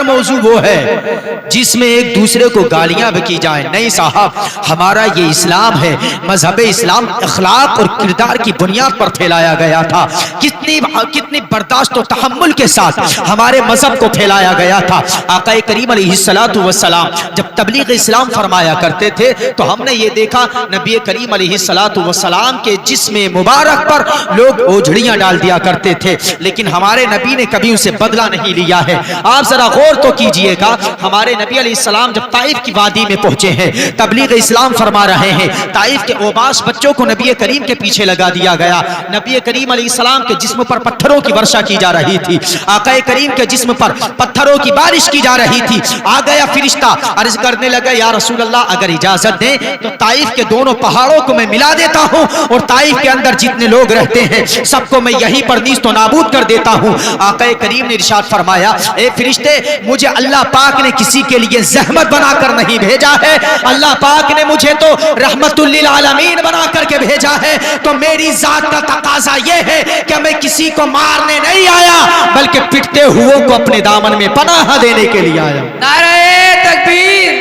मौजू वो है जिसमें एक दूसरे को गालियां भी की जाए। नहीं साहब, हमारा ये इस्लाम है, मजहब इस्लाम अखलाक और किरदार की बुनियाद पर फैलाया गया था। कितनी बर्दाश्त और तहम्मुल के साथ हमारे मजहब को फैलाया गया था। आका करीम अलैहिस्सलातु वस्सलाम जब तबलीग इस्लाम फरमाया करते थे तो हमने ये देखा नबी करीम अलैहिस्सलातु वस्सलाम के जिस्म मुबारक पर लोग ओझड़ियां डाल दिया करते थे, लेकिन हमारे नबी ने कभी उसे बदला नहीं लिया है। आप जरा गौर तो कीजिएगा, हमारे नबी अलैहिस्सलाम जब ताइफ की वादी में पहुंचे हैं, तबलीग इस्लाम फरमा रहे हैं, ताइफ के ओबाश बच्चों को नबी करीम के पीछे लगा दिया गया। नबी करीम अलैहिस्सलाम के जिस्म पर पत्थरों की वर्षा की जा रही थी, आका करीम के जिस्म पर पत्थरों की बारिश की जा रही थी। आ गया फरिश्ता, अर्ज करने लगा, या रसूल अल्लाह अगर इजाजत दें तो ताइफ के दोनों पहाड़ों को मैं मिला देता हूं और ताइफ के अंदर जितने लोग रहते हैं सबको मैं यहीं पर नीस्तो नाबूद कर देता हूं। आका करीम ने इरशाद फरमाया, ए फरिश्ते, मुझे अल्लाह पाक ने किसी के लिए जहमत बनाकर नहीं भेजा है, अल्लाह पाक ने मुझे तो रहमतुल लिल आलमीन बना करके भेजा है। तो मेरी जात का तकाजा यह है कि मैं किसी को मारने नहीं आया बल्कि पिटते हुए को अपने दामन में पनाह देने के लिए आया। नारे तकबीर,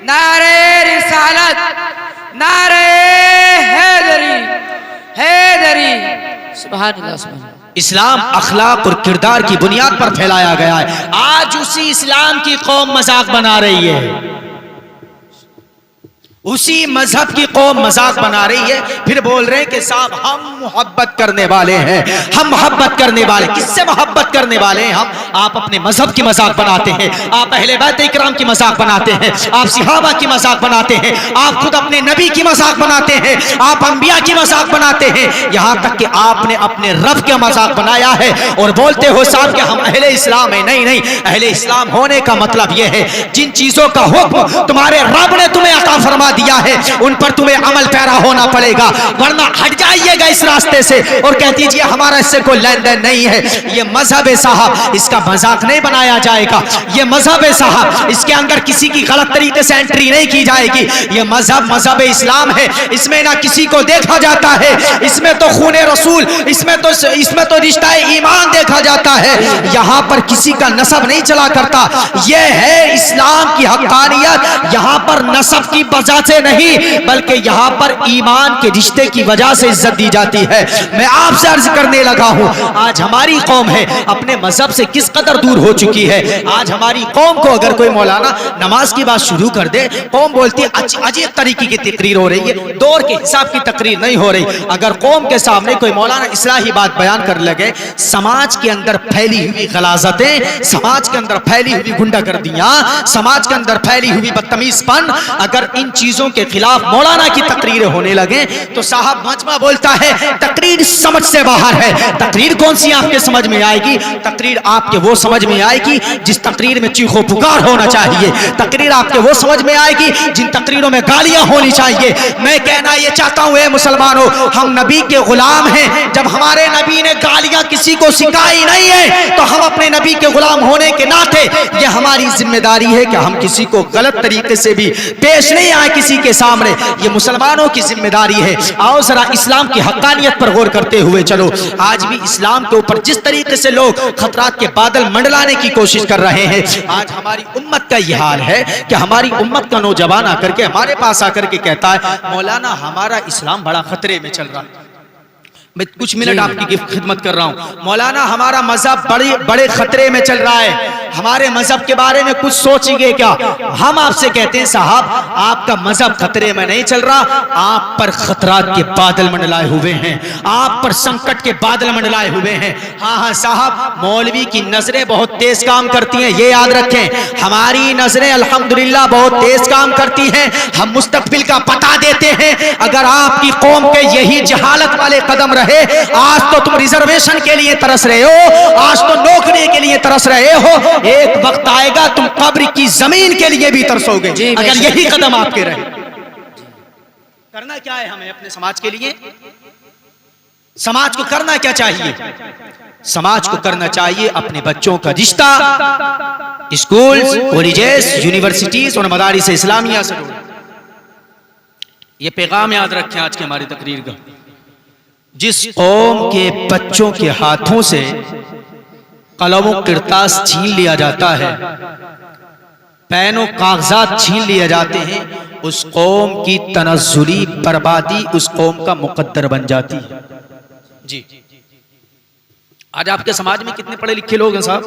नारे रिसालत, नारे हैदरी, हैदरी। सुभान अल्लाह, सुभान अल्लाह। इस्लाम अखलाक और किरदार की बुनियाद पर फैलाया गया है। आज उसी इस्लाम की कौम मजाक बना रही है, उसी मजहब की कौम मजाक बना रही है, फिर बोल रहे हैं कि साहब हम मोहब्बत करने वाले हैं, हम मोहब्बत करने वाले। किससे मोहब्बत करने वाले हैं हम? आप अपने मजहब की मजाक बनाते हैं, आप अहले बैत इकराम की मजाक बनाते हैं, आप सिहाबा की मजाक बनाते हैं, आप खुद अपने नबी की मजाक बनाते हैं, आप अंबिया की मजाक बनाते हैं, यहां तक कि आपने अपने रब का मजाक बनाया है और बोलते हो साहब कि हम अहले इस्लाम है। नहीं नहीं, अहले इस्लाम होने का मतलब यह है जिन चीजों का हुक्म तुम्हारे रब ने तुम्हें अता फरमा दिया है उन पर तुम्हें अमल पैरा होना पड़ेगा, वरना हट जाइएगा इस रास्ते से और कह दीजिए हमारा इससे कोई लेन देन नहीं है। ये मजहब है साहब, इसका मजाक नहीं बनाया जाएगा। ये मजहब है साहब, इसके अंदर किसी की गलत तरीके से एंट्री नहीं की जाएगी। ये मजहब इस्लाम है, इसमें ना किसी को देखा जाता है, इसमें तो खूने रसूल, इसमें तो रिश्ता ईमान देखा जाता है। यहां पर किसी का नसब नहीं चला करता। यह है इस्लाम की हक्कानियत। यहां पर नसब की वजह से नहीं बल्कि यहां पर ईमान के रिश्ते की वजह से इज्जत दी जाती है। मैं आपसे अर्ज करने लगा हूं, आज हमारी कौम है अपने मजहब से किस कदर दूर हो चुकी है। आज हमारी कौम को अगर कोई मौलाना नमाज की बात शुरू कर दे, कौम बोलती है अजीब तरीके की तकरीर हो रही है, दौर के हिसाब की तकरीर नहीं हो रही। अगर कौम के सामने कोई मौलाना इस्लाही बात बयान कर लगे, समाज के अंदर फैली हुई गलाजतें, समाज के अंदर फैली हुई गुंडागर्दियां, समाज के अंदर फैली हुई बदतमीजपन, अगर इन चीजों के खिलाफ मौलाना की तकरीरें होने लगे तो साहब मजमा बोलता है तकरीर समझ से बाहर है। तकरीर कौन सी आपके समझ में आएगी? तकरीर आपके वो समझ में आएगी जिस तकरीर में चीखो पुकार होना चाहिए। तकरीर आपके वो समझ में आएगी जिन तकरीरों में गालियां होनी चाहिए। मैं कहना ये चाहता हूं, ए मुसलमानों, हम नबी के गुलाम हैं। जब हमारे नबी ने गालियां किसी को सिखाई नहीं है तो हम अपने नबी के गुलाम होने के नाते ये हमारी जिम्मेदारी है कि हम किसी को गलत तरीके से भी पेश नहीं आए किसी के सामने। ये मुसलमानों की जिम्मेदारी है। आओ जरा इस्लाम की हक्कानियत पर गौर करते हुए चलो। आज भी इस्लाम के ऊपर जिस तरीके से लोग खतरात के बादल मंडलाने की कोशिश कर रहे हैं, आज हमारी उम्मत का यह हाल है कि हमारी उम्मत का नौजवान आकर के हमारे पास आकर के कहता है मौलाना हमारा इस्लाम बड़ा खतरे में चल रहा है। मैं कुछ मिनट आपकी खिदमत कर रहा हूं। मौलाना हमारा मजहब बड़े खतरे में चल रहा है, हमारे मजहब के बारे में कुछ सोचिए क्या? हम आपसे कहते हैं साहब आपका मजहब खतरे में नहीं चल रहा, आप पर खतरात के बादल मंडलाए हुए हैं, आप पर संकट के बादल मंडलाए हुए हैं। हाँ साहब, मौलवी की नजरें बहुत तेज काम करती हैं, ये याद रखें। हमारी नजरें अल्हम्दुलिल्लाह बहुत तेज काम करती हैं, हम मुस्तकबिल का पता देते हैं। अगर आपकी कौम के यही जहालत वाले कदम रहे, आज तो तुम रिजर्वेशन के लिए तरस रहे हो, आज तो नौकरी के लिए तरस रहे हो, एक वक्त आएगा तुम कब्र की जमीन के लिए भी तरसोगे अगर यही कदम आपके रहे। करना क्या है हमें अपने समाज के लिए? समाज को करना क्या चाहिए? समाज को करना चाहिए अपने बच्चों का रिश्ता स्कूल, कॉलेजेस, यूनिवर्सिटीज और मदारिस इस्लामिया से जोड़ना। यह पैगाम याद रखें आज की हमारी तकरीर का। जिस कौम के बच्चों के हाथों से कलमों किरतास छीन लिया जाता है, पेनों कागजात छीन लिए जाते हैं, उस कौम की तनज़्ज़ुली बर्बादी उस कौम का मुकद्दर बन जाती है। जी, आज आपके समाज में कितने पढ़े लिखे लोग हैं साहब?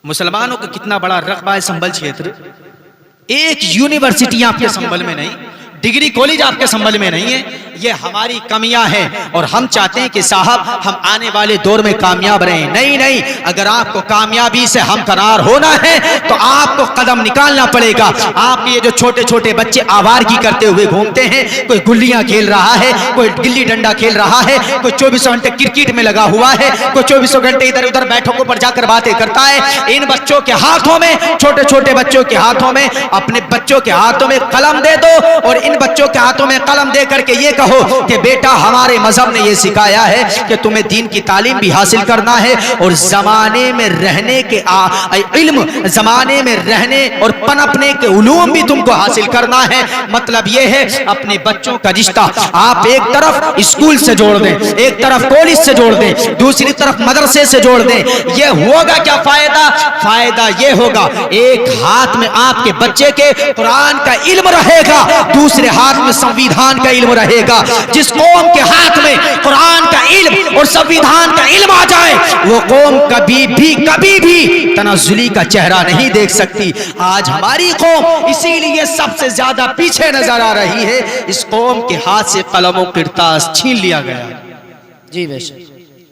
मुसलमानों का कितना बड़ा रकबा है संभल क्षेत्र, एक यूनिवर्सिटी आपके संभल में नहीं, डिग्री कॉलेज आपके संभल में नहीं है। ये हमारी कमियां हैं और हम चाहते हैं कि साहब हम आने वाले दौर में कामयाब रहें। नहीं नहीं, अगर आपको कामयाबी से हमकरार होना है तो आपको कदम निकालना पड़ेगा। आपके ये जो छोटे छोटे बच्चे आवारगी करते हुए घूमते हैं, कोई गुल्लियां खेल रहा है, कोई गिल्ली डंडा खेल रहा है, कोई 24 घंटे क्रिकेट में लगा हुआ है, कोई 24 घंटे इधर उधर बैठकों पर जाकर बातें करता है। इन बच्चों के हाथों में, छोटे छोटे बच्चों के हाथों में, अपने बच्चों के हाथों में कलम दे दो और इन बच्चों के हाथों में कलम दे करके ये कहो कि बेटा हमारे मजहब ने ये सिखाया है कि तुम्हें दीन की तालीम भी हासिल करना है और जमाने में रहने के इल्म, जमाने में रहने और पनपने के उलूम भी तुमको हासिल करना है। मतलब ये है अपने बच्चों का रिश्ता आप एक तरफ स्कूल से जोड़ दें, एक तरफ कॉलेज से जोड़ दें, दूसरी तरफ मदरसे से जोड़ दें। ये होगा क्या फायदा? फायदा ये होगा एक हाथ में आपके बच्चे के कुरान का इल्म रहेगा, दूसरे हाथ में संविधान का इल्म रहेगा। जिस कौम के हाथ में कुरान का इल्म और संविधान का इल्म आ जाए वो कौम कभी भी तनाजुली का चेहरा नहीं देख सकती। आज हमारी कौम इसीलिए सबसे ज्यादा पीछे नजर आ रही है, इस कौम के हाथ से कलमों किरतास छीन लिया गया। जी बेशक।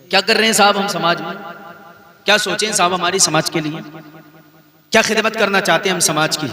क्या कर रहे हैं साहब हम समाज में? क्या सोचें साहब हमारी समाज के लिए? क्या खिदमत करना चाहते हैं हम समाज की?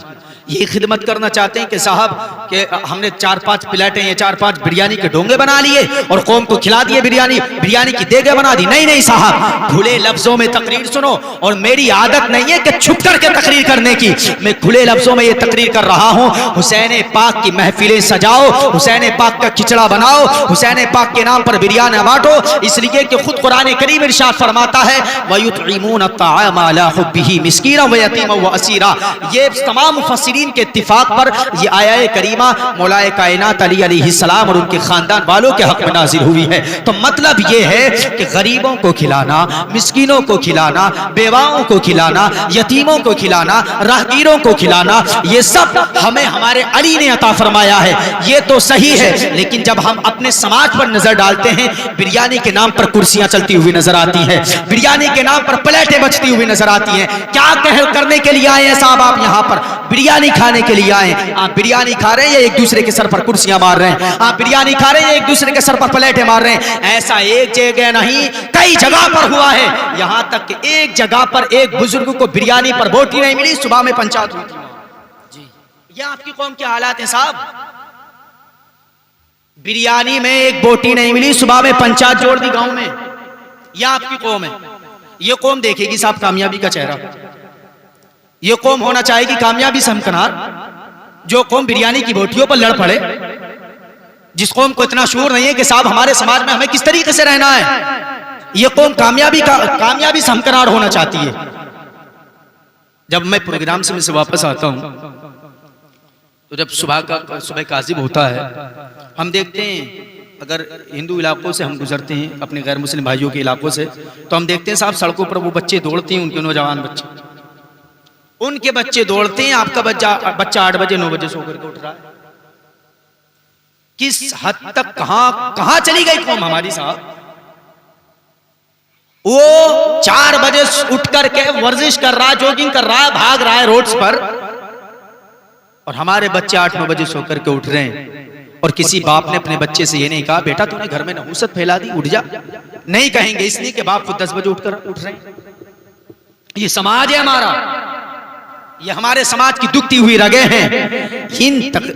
ये खिदमत करना चाहते हैं कि साहब कि हमने 4-5 प्लेटें या 4-5 बिरयानी के डोंगे बना लिए और कौम को खिला दिए, बिरयानी की देगे बना दी। नहीं नहीं साहब, खुले लफ्जों में तकरीर सुनो। और मेरी आदत नहीं है कि छुप करके तकरीर करने की, मैं खुले लफ्जों में ये तकरीर कर रहा हूँ। हुसैन पाक की महफिलें सजाओ, हुसैन पाक का खिचड़ा बनाओ, हुसैन पाक के नाम पर बिरयानी बांटो, इसलिए कि खुद कुरान करीम इरशाद फरमाता है वयुतईमून अत्ताअम अला हुब्बिही मिस्कीना व यतीमा व असीरा। ये तमाम मुफस्सिरीन के इत्तिफाक पर ये आया करीमा मौलाए कायनात अली अलैहिस्सलाम और उनके खानदान वालों के हक में नाजिल हुई है। तो मतलब ये है कि गरीबों को खिलाना, मिस्कीनों को खिलाना, बेवाओं को खिलाना, यतीमों को खिलाना, राहगीरों को खिलाना, ये सब हमें हमारे अली ने अता फरमाया है। ये तो सही है, लेकिन जब हम अपने समाज पर नजर डालते हैं, बिरयानी के नाम पर कुर्सियां चलती हुई नजर आती हैं, बिरयानी के नाम पर प्लेटें बचती हुई नजर आती हैं। क्या कहल करने के लिए आए हैं साहब आप यहाँ पर? बिरयानी खाने के लिए आए। आप बिरयानी खा रहे हैं या एक दूसरे के सर पर कुर्सियां मार रहे हैं? आप बिरयानी खा रहे हैं या एक दूसरे के सर पर प्लेटें मार रहे हैं? ऐसा एक जगह नहीं, कई जगह पर हुआ है। यहां तक कि एक जगह पर एक बुजुर्ग को बिरयानी पर बोटी नहीं मिली, सुबह में पंचायत हुई थी। जी, ये आपकी कौम के हालात हैं साहब। बिरयानी में एक बोटी नहीं मिली, सुबह में पंचायत जोड़ दी गांव में। यह आपकी कौम है। ये कौम देखेगी साहब कामयाबी का चेहरा। ये कौम होना चाहेगी कामयाबी से हमकनार। जो कौम बिरयानी की बोटियों पर लड़ पड़े, जिस कौम को इतना शूर नहीं है कि साहब हमारे समाज में हमें किस तरीके से रहना है, ये कौम कामयाबी से हमकनार होना चाहती है। जब मैं प्रोग्राम से वापस आता हूं तो जब सुबह काजिब होता है, हम देखते हैं अगर हिंदू इलाकों से हम गुजरते हैं, अपने गैर मुस्लिम भाइयों के इलाकों से, तो हम देखते हैं साहब सड़कों पर वो बच्चे दौड़ते हैं, उनके नौजवान बच्चे, उनके बच्चे दौड़ते हैं। आपका बच्चा 8 बजे 9 बजे सो करके उठ रहा है। किस हद तक कहां चली गई कौम हमारी साहब? वो 4 बजे उठ करके वर्जिश कर रहा है, जॉगिंग कर रहा है, भाग रहा है रोड्स पर, और हमारे बच्चे 8-9 बजे सो करके उठ रहे हैं। और किसी बाप ने अपने बच्चे से ये नहीं कहा बेटा तूने घर में नहुसत फैला दी, उठ जा। नहीं कहेंगे, इसलिए कि बाप खुद 10 बजे उठ रहे हैं। ये समाज है हमारा, ये हमारे समाज की दुखती हुई रगें हैं।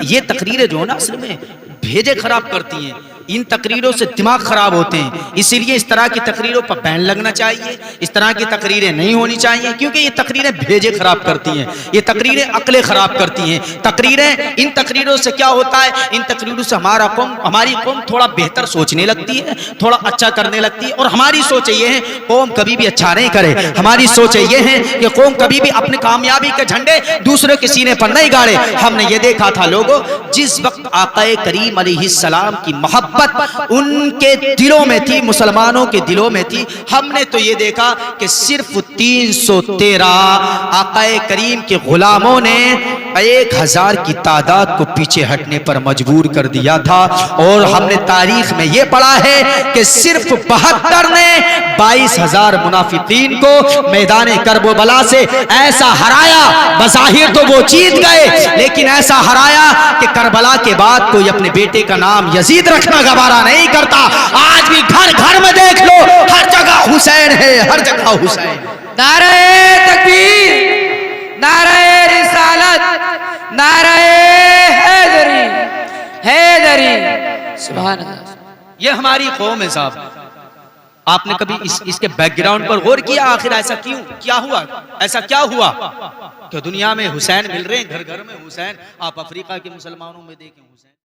ये तकरीरें जो है ना असल में भेजे खराब करती हैं। इन तकरीरों से दिमाग खराब होते हैं। इसीलिए इस तरह की तकरीरों पर बैन लगना चाहिए। इस तरह की तकरीरें नहीं होनी चाहिए, क्योंकि ये तकरीरें भेजे खराब करती हैं, ये तकरीरें अक्लें खराब करती हैं। इन तकरीरों से क्या होता है? इन तकरीरों से हमारी कौम थोड़ा बेहतर सोचने लगती है, थोड़ा अच्छा करने लगती है। और हमारी सोच ये है कौम कभी भी अच्छा नहीं करे। हमारी सोच ये है कि कौम कभी भी अपने कामयाबी के झंडे दूसरे के सीने पर नहीं गाड़े। हमने ये देखा था लोगों, जिस वक्त आका करीम अलैहिस्सलाम की मोहब्बत मोहब्बत उनके दिलों में थी, मुसलमानों के दिलों में थी। हमने तो ये देखा कि सिर्फ 313 आकाए करीम के गुलामों ने 1000 की तादाद को पीछे हटने पर मजबूर कर दिया था। और हमने तारीख में ये पढ़ा है कि सिर्फ 72 ने 22,000 मुनाफिकीन को मैदान करबला से ऐसा हराया। बज़ाहिर तो वो जीत गए, लेकिन ऐसा हराया कि करबला के बाद कोई अपने बेटे का नाम यजीद रखना गवारा नहीं करता। आज भी घर घर में देख लो, हर जगह हुसैन है, हर जगह हुसैन। नारे तकबीर, नारे रिसालत, नारे हैदरी, हैदरी। सुभान अल्लाह। ये हमारी कौम है साहब। आपने कभी इसके बैकग्राउंड पर गौर किया? आखिर ऐसा क्यों, क्या हुआ, ऐसा क्या हुआ कि दुनिया में हुसैन मिल रहे हैं, घर घर में हुसैन। आप अफ्रीका के मुसलमानों में देखें हुसैन।